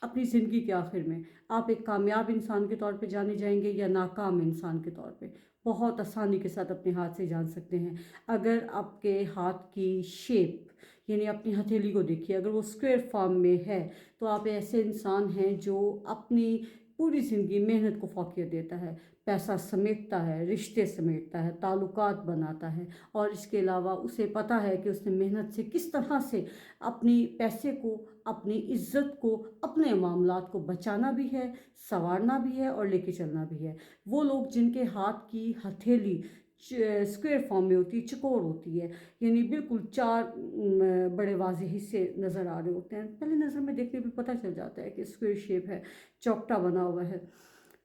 اپنی زندگی کے آخر میں آپ ایک کامیاب انسان کے طور پہ جانے جائیں گے یا ناکام انسان کے طور پہ، بہت آسانی کے ساتھ اپنے ہاتھ سے جان سکتے ہیں۔ اگر آپ کے ہاتھ کی شیپ، یعنی اپنی ہتھیلی کو دیکھیے، اگر وہ اسکوائر فارم میں ہے تو آپ ایسے انسان ہیں جو اپنی پوری زندگی محنت کو فوقیت دیتا ہے، پیسہ سمیٹتا ہے، رشتے سمیٹتا ہے، تعلقات بناتا ہے، اور اس کے علاوہ اسے پتہ ہے کہ اس نے محنت سے کس طرح سے اپنی پیسے کو، اپنی عزت کو، اپنے معاملات کو بچانا بھی ہے، سنوارنا بھی ہے اور لے کے چلنا بھی ہے۔ وہ لوگ جن کے ہاتھ کی ہتھیلی اسکوائر فارم میں ہوتی ہے، چکور ہوتی ہے، یعنی بالکل چار بڑے واضح حصے نظر آ رہے ہوتے ہیں، پہلی نظر میں دیکھنے پہ پتہ چل جاتا ہے کہ اسکوائر شیپ ہے، چوکٹا بنا ہوا ہے۔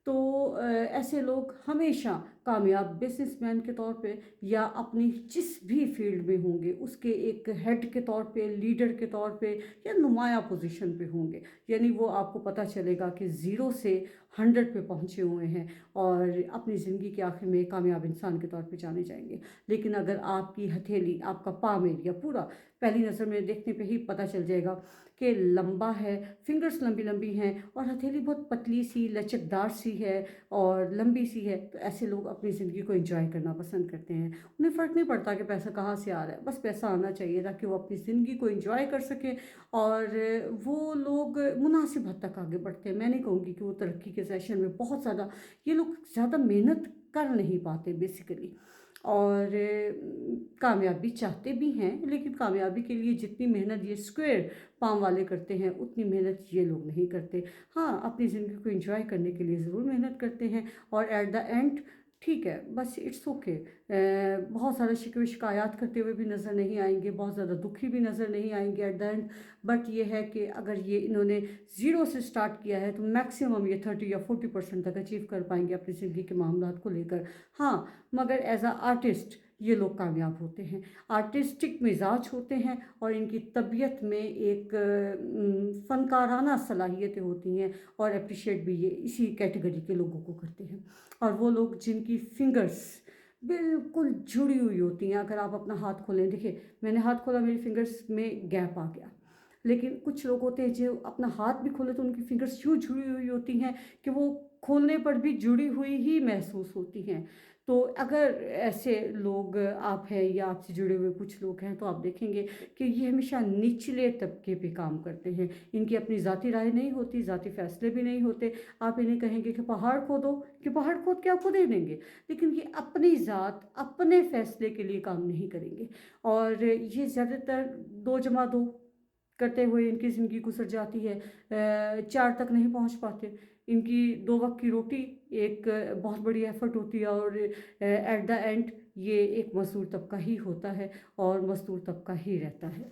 تو ایسے لوگ ہمیشہ کامیاب بزنس مین کے طور پہ یا اپنی جس بھی فیلڈ میں ہوں گے اس کے ایک ہیڈ کے طور پہ، لیڈر کے طور پہ یا نمایاں پوزیشن پہ ہوں گے، یعنی وہ آپ کو پتہ چلے گا کہ 0 سے 100 پہ پہنچے ہوئے ہیں اور اپنی زندگی کے آخر میں کامیاب انسان کے طور پہ جانے جائیں گے۔ لیکن اگر آپ کی ہتھیلی، آپ کا پام ایریا پورا پہلی نظر میں دیکھنے پہ ہی پتہ چل جائے گا کہ لمبا ہے، فنگرز لمبی لمبی ہیں اور ہتھیلی بہت پتلی سی لچکدار سی ہے اور لمبی سی ہے، تو ایسے لوگ اپنی زندگی کو انجوائے کرنا پسند کرتے ہیں۔ انہیں فرق نہیں پڑتا کہ پیسہ کہاں سے آ رہا ہے، بس پیسہ آنا چاہیے تاکہ وہ اپنی زندگی کو انجوائے کر سکیں، اور وہ لوگ مناسب حد تک آگے بڑھتے ہیں۔ میں نہیں کہوں گی کہ وہ ترقی کے سیشن میں بہت زیادہ، یہ لوگ زیادہ محنت کر نہیں پاتے بیسیکلی، اور کامیابی چاہتے بھی ہیں، لیکن کامیابی کے لیے جتنی محنت یہ اسکوائر پام والے کرتے ہیں اتنی محنت یہ لوگ نہیں کرتے۔ ہاں، اپنی زندگی کو انجوائے کرنے کے لیے ضرور محنت کرتے ہیں، اور ایٹ دا اینڈ ٹھیک ہے، بس اٹس اوکے، بہت زیادہ شکوے شکایات کرتے ہوئے بھی نظر نہیں آئیں گے، بہت زیادہ دکھی بھی نظر نہیں آئیں گے ایٹ دا اینڈ، بٹ یہ ہے کہ اگر یہ انہوں نے 0 سے سٹارٹ کیا ہے تو میکسیمم یہ 30 یا 40% تک اچیو کر پائیں گے اپنی زندگی کے معاملات کو لے کر۔ ہاں، مگر ایز اے آرٹسٹ یہ لوگ کامیاب ہوتے ہیں، آرٹسٹک مزاج ہوتے ہیں، اور ان کی طبیعت میں ایک فنکارانہ صلاحیتیں ہوتی ہیں، اور اپریشیٹ بھی یہ اسی کیٹیگری کے لوگوں کو کرتے ہیں۔ اور وہ لوگ جن کی فنگرز بالکل جڑی ہوئی ہوتی ہیں، اگر آپ اپنا ہاتھ کھولیں، دیکھیں میں نے ہاتھ کھولا، میری فنگرز میں گیپ آ گیا، لیکن کچھ لوگ ہوتے ہیں جو اپنا ہاتھ بھی کھولے تو ان کی فنگرز یوں جڑی ہوئی ہوتی ہیں کہ وہ کھولنے پر بھی جڑی ہوئی ہی محسوس ہوتی ہیں۔ تو اگر ایسے لوگ آپ ہیں یا آپ سے جڑے ہوئے کچھ لوگ ہیں تو آپ دیکھیں گے کہ یہ ہمیشہ نچلے طبقے پہ کام کرتے ہیں، ان کی اپنی ذاتی رائے نہیں ہوتی، ذاتی فیصلے بھی نہیں ہوتے۔ آپ انہیں کہیں گے کہ پہاڑ کھودو، کہ پہاڑ کھود کے آپ کو دے دیں گے، لیکن یہ اپنی ذات، اپنے فیصلے کے لیے کام نہیں کریں گے، اور یہ زیادہ تر 2+2 کرتے ہوئے ان کی زندگی گزر جاتی ہے، 4 تک نہیں پہنچ پاتے۔ ان کی 2 وقت کی روٹی ایک بہت بڑی ایفرٹ ہوتی ہے، اور ایٹ دا اینڈ یہ ایک مزدور طبقہ ہی ہوتا ہے اور مزدور طبقہ ہی رہتا ہے۔